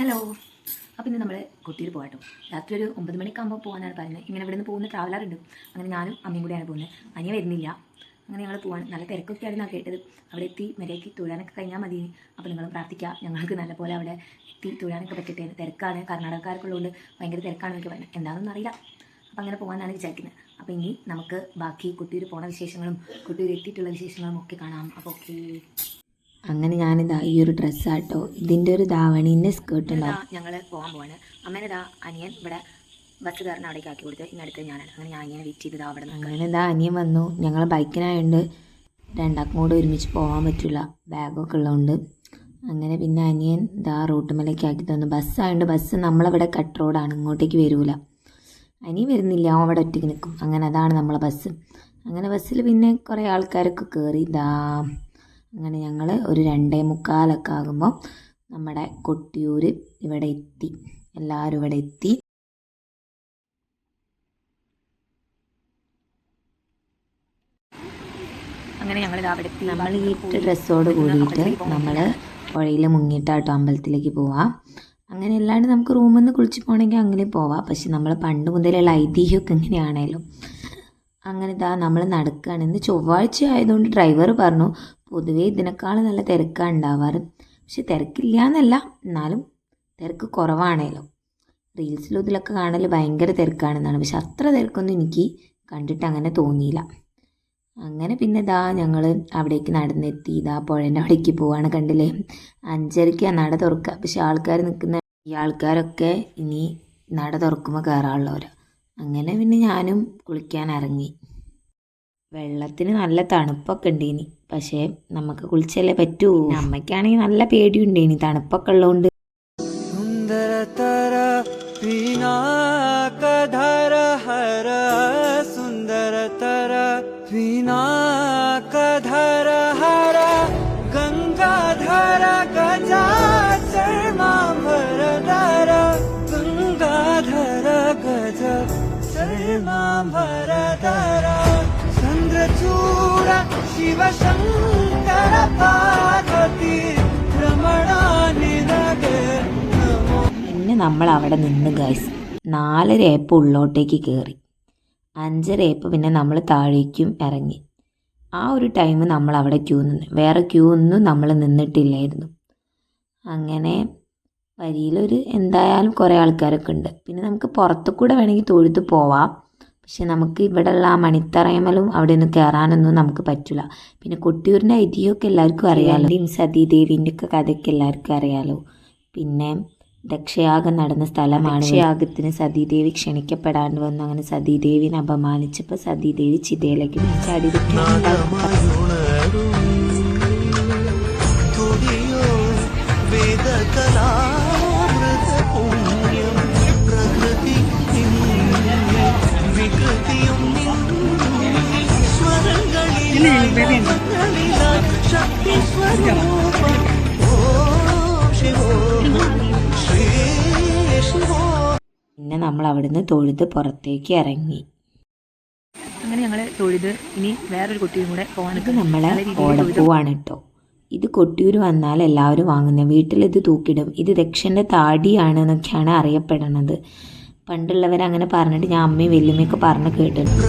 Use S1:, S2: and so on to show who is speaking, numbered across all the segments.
S1: Hello. അപ്പോൾ ഇന്ന് നമ്മൾ കൊട്ടിയൂർ പോകാട്ടോ. രാത്രി ഒരു 9 മണിക്കാകുമ്പോൾ പോകാനാണ് പറയുന്നത്. ഇങ്ങനെ ഇവിടെ നിന്ന് പോകുന്ന ട്രാവലറുണ്ട്. അങ്ങനെ ഞാനും അമ്മയും കൂടെയാണ് പോകുന്നത്. അനിയ വരുന്നില്ല. അങ്ങനെ ഞങ്ങൾ പോകാൻ നല്ല തിരക്കൊക്കെ ആയിരുന്നാണ് കേട്ടത്. അവിടെ എത്തി മര്യാദയ്ക്ക് തൊഴാനൊക്കെ കഴിഞ്ഞാൽ മതി. അപ്പോൾ നിങ്ങളും പ്രാർത്ഥിക്കുക ഞങ്ങൾക്ക് നല്ലപോലെ അവിടെ എത്തി തൊഴാനൊക്കെ പറ്റട്ടെ. തിരക്കാണ്, കർണാടകക്കാർക്കുള്ളതുകൊണ്ട് ഭയങ്കര തിരക്കാണ് എന്നൊക്കെ പറയുന്നത്. എന്താണെന്നൊന്നും അറിയില്ല. അപ്പോൾ അങ്ങനെ പോകാനാണ് വിചാരിക്കുന്നത്. അപ്പോൾ ഇനി നമുക്ക് ബാക്കി കൊട്ടിയൂർ പോണ വിശേഷങ്ങളും കൊട്ടിയൂർ എത്തിയിട്ടുള്ള വിശേഷങ്ങളും ഒക്കെ കാണാം. അപ്പോൾ ഓക്കെ.
S2: അങ്ങനെ ഞാനിതാ ഈ ഒരു ഡ്രസ്സാട്ടോ, ഇതിൻ്റെ ഒരു ധാവണീൻ്റെ സ്കേർട്ട് ഉണ്ടാവും.
S1: ഞങ്ങൾ പോകാൻ പോവാണ്. അമ്മേനെതാ അനിയൻ ഇവിടെ ബസ് കയറിന് അവിടേക്ക് ആക്കി കൊടുത്ത് ഇനി അടുത്ത് ഞാനാണ്. അങ്ങനെ ഞാൻ അനിയനെ വെയിറ്റ് ചെയ്തത് അവിടെ.
S2: അങ്ങനെ ഇതാ അനിയൻ വന്നു. ഞങ്ങൾ ബൈക്കിനായതുകൊണ്ട് രണ്ടാക്കും കൂടെ ഒരുമിച്ച് പോകാൻ പറ്റില്ല, ബാഗൊക്കെ ഉള്ളതുകൊണ്ട്. അങ്ങനെ പിന്നെ അനിയൻ ഇതാ റൂട്ടുമലേക്ക് ആക്കി തന്നു. ബസ്സായതുകൊണ്ട് ബസ് നമ്മളവിടെ കട്ട് റോഡാണ്, ഇങ്ങോട്ടേക്ക് വരില്ല. അനിയൻ വരുന്നില്ല, അവൻ അവിടെ ഒറ്റയ്ക്ക് നിൽക്കും. അങ്ങനെ അതാണ് നമ്മളെ ബസ്. അങ്ങനെ ബസ്സിൽ പിന്നെ കുറേ ആൾക്കാരൊക്കെ കയറി. അങ്ങനെ ഞങ്ങൾ ഒരു 2:45 ആകുമ്പോൾ നമ്മുടെ കൊട്ടിയൂർ ഇവിടെ എത്തി. എല്ലാവരും ഇവിടെ എത്തി.
S1: അങ്ങനെ ഞങ്ങൾ അവിടെ എത്തി.
S2: നമ്മൾ ഈ ഡ്രസ്സോട് കൂടിയിട്ട് നമ്മൾ പുഴയിൽ മുങ്ങിയിട്ടാട്ടോ അമ്പലത്തിലേക്ക് പോവാം. അങ്ങനെ അല്ലാണ്ട് നമുക്ക് റൂമിൽ നിന്ന് കുളിച്ച് പോകണമെങ്കിൽ അങ്ങനെ പോവാം. പക്ഷെ നമ്മൾ പണ്ട് മുതലുള്ള ഐതിഹ്യമൊക്കെ എങ്ങനെയാണേലും. അങ്ങനെ നമ്മൾ നടക്കുകയാണ്. ഇന്ന് ചൊവ്വാഴ്ച ആയതുകൊണ്ട് ഡ്രൈവർ പറഞ്ഞു പൊതുവേ ഇതിനേക്കാൾ നല്ല തിരക്കാണ് ഉണ്ടാവാറ്. പക്ഷെ തിരക്കില്ല എന്നല്ല, എന്നാലും തിരക്ക് കുറവാണേലോ. റീൽസിലും ഇതിലൊക്കെ കാണൽ ഭയങ്കര തിരക്കാണെന്നാണ്. പക്ഷെ അത്ര തിരക്കൊന്നും എനിക്ക് കണ്ടിട്ട് അങ്ങനെ തോന്നിയില്ല. അങ്ങനെ പിന്നെ ഞങ്ങൾ അവിടേക്ക് നടന്നെത്തി. പുഴേൻ്റെ അവിടേക്ക് പോവാണ്. കണ്ടില്ലേ, 5:30 നട തുറക്കുക. പക്ഷെ ആൾക്കാർ നിൽക്കുന്ന ഈ ആൾക്കാരൊക്കെ ഇനി നട തുറക്കുമ്പോൾ കയറാനുള്ളവരാ. അങ്ങനെ പിന്നെ ഞാനും കുളിക്കാൻ ഇറങ്ങി. വെള്ളത്തിന് നല്ല തണുപ്പൊക്കെ ഉണ്ടേനി, പക്ഷേ നമുക്ക് കുളിച്ചല്ലേ പറ്റൂ. അമ്മയ്ക്കാണെങ്കിൽ നല്ല പേടിയുണ്ടേനി, തണുപ്പൊക്കെ ഉള്ളതുകൊണ്ട്. പിന്നെ നമ്മൾ അവിടെ നിന്ന് ഗൈസ് 4 ഏപ്പ് ഉള്ളോട്ടേക്ക് കയറി. 5 ഏപ്പ് പിന്നെ നമ്മൾ താഴേക്കും ഇറങ്ങി. ആ ഒരു ടൈം നമ്മൾ അവിടെ ക്യൂ നിന്ന്, വേറെ ക്യൂ ഒന്നും നമ്മൾ നിന്നിട്ടില്ലായിരുന്നു. അങ്ങനെ വരിയിലൊരു എന്തായാലും കുറേ ആൾക്കാരൊക്കെ ഉണ്ട്. പിന്നെ നമുക്ക് പുറത്തു കൂടെ വേണമെങ്കിൽ തൊഴുത് പോവാം. പക്ഷെ നമുക്ക് ഇവിടെയുള്ള ആ മണിത്തറയമലും അവിടെ ഒന്ന് കയറാനൊന്നും നമുക്ക് പറ്റില്ല. പിന്നെ കൊട്ടിയൂരിൻ്റെ ഐതിഹ്യമൊക്കെ എല്ലാവർക്കും അറിയാമല്ലോ. സതീദേവീൻ്റെ ഒക്കെ കഥയൊക്കെ എല്ലാവർക്കും അറിയാമല്ലോ. പിന്നെ ദക്ഷയാഗം നടന്ന സ്ഥലമാണ്. ദക്ഷയാഗത്തിന് സതീദേവി ക്ഷണിക്കപ്പെടാണ്ട് വന്നു. അങ്ങനെ സതീദേവിനെ അപമാനിച്ചപ്പോൾ സതീദേവി ചിതയിലേക്ക് ചാടി. പിന്നെ നമ്മൾ അവിടുന്ന് തൊഴുത് പുറത്തേക്ക് ഇറങ്ങി.
S1: അങ്ങനെ ഞങ്ങൾ തൊഴുത് ഇനി വേറൊരു കൊട്ടിയൂരും കൂടെ പോകാനൊക്കെ.
S2: നമ്മളെ ഓടപ്പൂവാണ് കേട്ടോ. ഇത് കൊട്ടിയൂർ വന്നാൽ എല്ലാവരും വാങ്ങുന്നത്. വീട്ടിലിത് തൂക്കിടും. ഇത് ദക്ഷൻ്റെ താടിയാണ് എന്നൊക്കെയാണ് അറിയപ്പെടുന്നത്. പണ്ടുള്ളവരങ്ങനെ പറഞ്ഞിട്ട് ഞാൻ അമ്മയും വല്യമ്മയൊക്കെ പറഞ്ഞ് കേട്ടിട്ടുണ്ട്.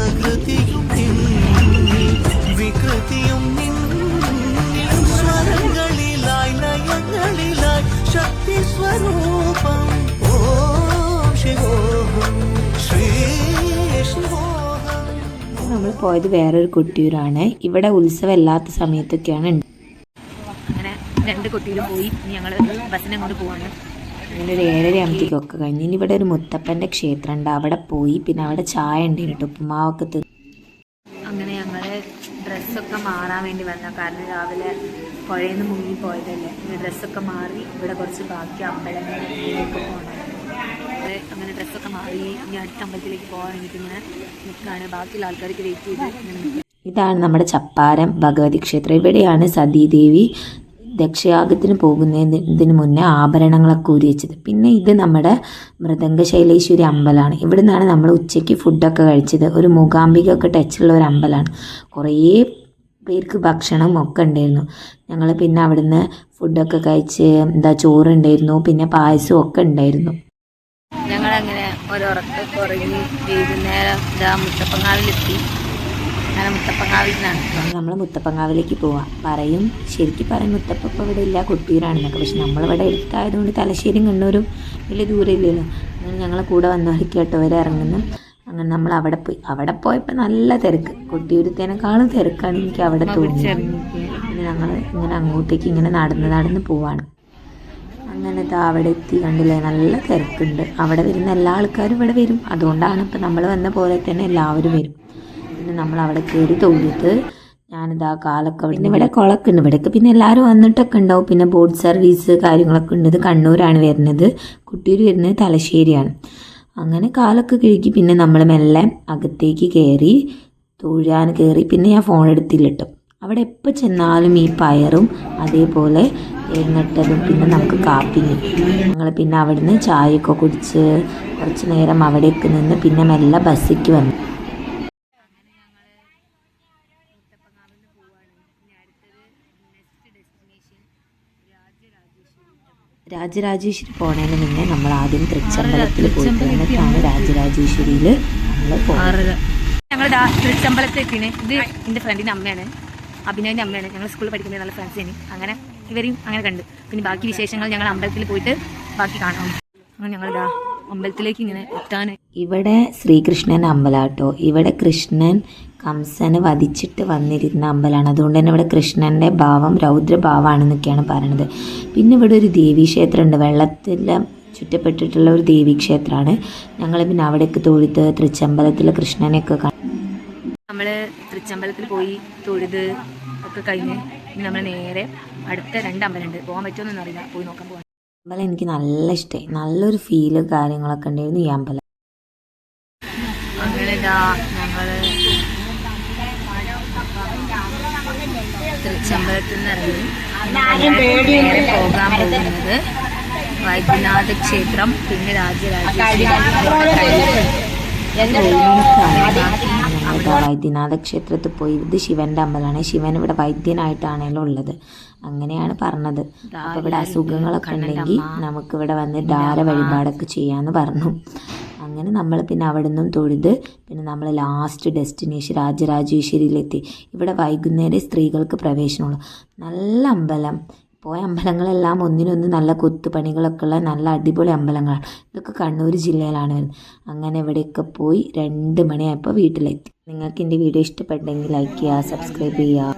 S2: നമ്മൾ പോയത് വേറൊരു കൊട്ടിയൂരാണ്. ഇവിടെ ഉത്സവം അല്ലാത്ത സമയത്തൊക്കെയാണ്.
S1: അങ്ങനെ 2 കൊട്ടിയൂരും പോയി. ഞങ്ങൾ ബസ്സിനെ കൊണ്ട് പോവാണ്.
S2: അങ്ങനെ ഒരു 7:30 കഴിഞ്ഞ് ഇനി ഇവിടെ ഒരു മുത്തപ്പൻ്റെ ക്ഷേത്രം ഉണ്ട്, അവിടെ പോയി. പിന്നെ അവിടെ ചായ ഉണ്ട് കേട്ടോ, ഉപ്പുമാവൊക്കെ തിന്നു.
S1: അങ്ങനെ ഞങ്ങൾ ഡ്രസ്സൊക്കെ മാറാൻ വേണ്ടി വന്ന, കാരണം രാവിലെ പുഴയിൽ നിന്ന് മുങ്ങി പോയതല്ലേ. ഡ്രസ്സൊക്കെ മാറി ഇവിടെ കുറച്ച് ബാക്കി അമ്പലങ്ങളിലൊക്കെ പോകണം. അങ്ങനെ ഡ്രസ്സൊക്കെ മാറി ഇനി അടുത്ത അമ്പലത്തിലേക്ക് പോകാൻ വേണ്ടിയിട്ട് ഇങ്ങനെ നിൽക്കുകയാണ്. ബാക്കിയുള്ള ആൾക്കാർക്ക് വെയിറ്റ് ചെയ്ത്.
S2: ഇതാണ് നമ്മുടെ ചപ്പാരം ഭഗവതി ക്ഷേത്രം. ഇവിടെയാണ് സതീദേവി ദക്ഷയാഗത്തിന് പോകുന്നതിന് മുന്നേ ആഭരണങ്ങളൊക്കെ ഊരി വെച്ചത്. പിന്നെ ഇത് നമ്മുടെ മൃദംഗശൈലേശ്വരി അമ്പലമാണ്. ഇവിടെ നിന്നാണ് നമ്മൾ ഉച്ചയ്ക്ക് ഫുഡൊക്കെ കഴിച്ചത്. ഒരു മൂകാംബിക ഒക്കെ ടച്ചുള്ള ഒരു അമ്പലമാണ്. കുറേ പേർക്ക് ഭക്ഷണം ഒക്കെ ഉണ്ടായിരുന്നു. ഞങ്ങൾ പിന്നെ അവിടുന്ന് ഫുഡൊക്കെ കഴിച്ച് ചോറുണ്ടായിരുന്നു, പിന്നെ പായസവും ഒക്കെ ഉണ്ടായിരുന്നു.
S1: ഞങ്ങളങ്ങനെ ഒരുറക്കൊക്കെ ഉറങ്ങി വൈകുന്നേരം മുത്തപ്പങ്കാവിലെത്തി. അങ്ങനെ മുത്തപ്പങ്കാവിൽ നിന്നാണ്
S2: നമ്മൾ മുത്തപ്പങ്കാവിലേക്ക് പോവാം. ശരിക്കും പറയും മുത്തപ്പ ഇപ്പോൾ ഇവിടെ ഇല്ല, കൊട്ടിയൂരാണെന്നൊക്കെ. പക്ഷെ നമ്മളിവിടെ എടുത്തായതുകൊണ്ട് തലശ്ശേരിയും കണ്ണൂരും വലിയ ദൂരം ഇല്ലല്ലോ. അങ്ങനെ ഞങ്ങളെ കൂടെ വന്നവർക്ക് കേട്ടോ അവർ ഇറങ്ങുന്നു. അങ്ങനെ നമ്മൾ അവിടെ പോയപ്പോൾ നല്ല തിരക്ക്, കൊട്ടിയൂരത്തേനേക്കാളും തിരക്കാണ് എനിക്ക് അവിടെ തോന്നിയത്. പിന്നെ ഞങ്ങൾ ഇങ്ങനെ അങ്ങോട്ടേക്ക് ഇങ്ങനെ നടന്ന് പോവാണ്. അങ്ങനെ അവിടെ എത്തി, കണ്ടില്ലേ നല്ല തിരക്കുണ്ട്. അവിടെ വരുന്ന എല്ലാ ആൾക്കാരും ഇവിടെ വരും, അതുകൊണ്ടാണ് ഇപ്പം നമ്മൾ വന്ന പോലെ തന്നെ എല്ലാവരും വരും. പിന്നെ നമ്മൾ അവിടെ കയറി തൊഴുതിട്ട് കാലൊക്കെ പിന്നെ ഇവിടെ കുളമൊക്കെ ഉണ്ട്. ഇവിടേക്ക് പിന്നെ എല്ലാവരും വന്നിട്ടൊക്കെ ഉണ്ടാവും. പിന്നെ ബോട്ട് സർവീസ് കാര്യങ്ങളൊക്കെ ഉണ്ട്. ഇത് കണ്ണൂരാണ് വരുന്നത്, കൊട്ടിയൂർ വരുന്നത് തലശ്ശേരിയാണ്. അങ്ങനെ കാലൊക്കെ കഴുകി പിന്നെ നമ്മൾ മെല്ലെ അകത്തേക്ക് കയറി തൊഴാൻ കയറി. പിന്നെ ഞാൻ ഫോൺ എടുത്തില്ല കേട്ടോ. അവിടെ എപ്പോൾ ചെന്നാലും ഈ പയറും അതേപോലെ എണ്ണട്ടതും പിന്നെ നമുക്ക് കാപ്പി ഞങ്ങൾ പിന്നെ അവിടുന്ന് ചായയൊക്കെ കുടിച്ച് കുറച്ച് നേരം അവിടേക്ക് നിന്ന് പിന്നെ മെല്ലെ ബസ്സിക്ക് വന്നു. രാജരാജേശ്വരി പോണതിന് മുന്നേ നമ്മൾ ആദ്യം തൃച്ചമ്പലത്തിൽ പോയി, എന്നിട്ടാണ് രാജരാജേശ്വരിയിൽ നമ്മൾ പോകുന്നത്.
S1: ഞങ്ങൾ തൃച്ചമ്പലത്തേക്കിന്. ഇത് എൻ്റെ ഫ്രണ്ടിൻ്റെ അമ്മയാണ്, അഭിനവിൻ്റെ അമ്മയാണ്. ഞങ്ങൾ സ്കൂളിൽ പഠിക്കുന്നത് നല്ല ഫ്രണ്ട്സിന്. അങ്ങനെ ഇവരെയും അങ്ങനെ കണ്ടു. പിന്നെ ബാക്കി വിശേഷങ്ങൾ ഞങ്ങൾ അമ്പലത്തിൽ പോയിട്ട് ബാക്കി കാണാം. അങ്ങനെ ഞങ്ങൾ അമ്പലത്തിലേക്ക് ഇങ്ങനെ എത്താൻ.
S2: ഇവിടെ ശ്രീകൃഷ്ണൻ അമ്പലാട്ടോ. ഇവിടെ കൃഷ്ണൻ കംസനെ വധിച്ചിട്ട് വന്നിരുന്ന അമ്പലമാണ്. അതുകൊണ്ട് തന്നെ ഇവിടെ കൃഷ്ണൻ്റെ ഭാവം രൗദ്രഭാവമാണെന്നൊക്കെയാണ് പറയണത്. പിന്നെ ഇവിടെ ഒരു ദേവീക്ഷേത്രം ഉണ്ട്, വെള്ളത്തിൽ ചുറ്റപ്പെട്ടിട്ടുള്ള ഒരു ദേവീക്ഷേത്രമാണ്. ഞങ്ങൾ പിന്നെ അവിടേക്ക് തൊഴുത് തൃച്ചമ്പലത്തിൽ കൃഷ്ണനെയൊക്കെ
S1: നമ്മൾ തൃച്ചമ്പലത്തിൽ പോയി തൊഴുത് ഒക്കെ കഴിഞ്ഞ് നമ്മൾ നേരെ അടുത്ത 2 അമ്പലമുണ്ട്. പോകാൻ പറ്റുമെന്നൊന്നും അറിയില്ല, പോയി നോക്കാൻ പോകാം.
S2: അമ്പലം എനിക്ക് നല്ല ഇഷ്ടമായി, നല്ലൊരു ഫീല് കാര്യങ്ങളൊക്കെ ഉണ്ടായിരുന്നു ഈ അമ്പലം.
S1: അങ്ങനെ ഞങ്ങൾ തൃച്ചമ്പലത്തിൽ നിന്ന് ഇറങ്ങി നേരെ പോകാൻ പോകുന്നത് വൈദ്യനാഥ ക്ഷേത്രം, പിന്നെ
S2: വൈദ്യനാഥ ക്ഷേത്രത്തിൽ പോയി. ഇത് ശിവന്റെ അമ്പലമാണ്. ശിവൻ ഇവിടെ വൈദ്യനായിട്ടാണല്ലോ ഉള്ളത്, അങ്ങനെയാണ് പറഞ്ഞത്. അപ്പോൾ ഇവിടെ അസുഖങ്ങളൊക്കെ ഉണ്ടെങ്കിൽ നമുക്കിവിടെ വന്ന് ധാര വഴിപാടൊക്കെ ചെയ്യാമെന്ന് പറഞ്ഞു. അങ്ങനെ നമ്മൾ പിന്നെ അവിടെ നിന്നും തൊഴുത് പിന്നെ നമ്മൾ ലാസ്റ്റ് ഡെസ്റ്റിനേഷൻ രാജരാജേശ്വരിയിലെത്തി. ഇവിടെ വൈകുന്നേരം സ്ത്രീകൾക്ക് പ്രവേശനമുള്ളൂ. നല്ല അമ്പലം. പോയ അമ്പലങ്ങളെല്ലാം ഒന്നിനൊന്ന് നല്ല കൊത്തുപണികളൊക്കെ ഉള്ള നല്ല അടിപൊളി അമ്പലങ്ങളാണ്. ഇതൊക്കെ കണ്ണൂർ ജില്ലയിലാണ് വരുന്നത്. അങ്ങനെ ഇവിടെയൊക്കെ പോയി 2 മണിയായപ്പോൾ വീട്ടിലെത്തി. നിങ്ങൾക്ക് എൻ്റെ വീഡിയോ ഇഷ്ടപ്പെട്ടെങ്കിൽ ലൈക്ക് ചെയ്യുക, സബ്സ്ക്രൈബ് ചെയ്യുക.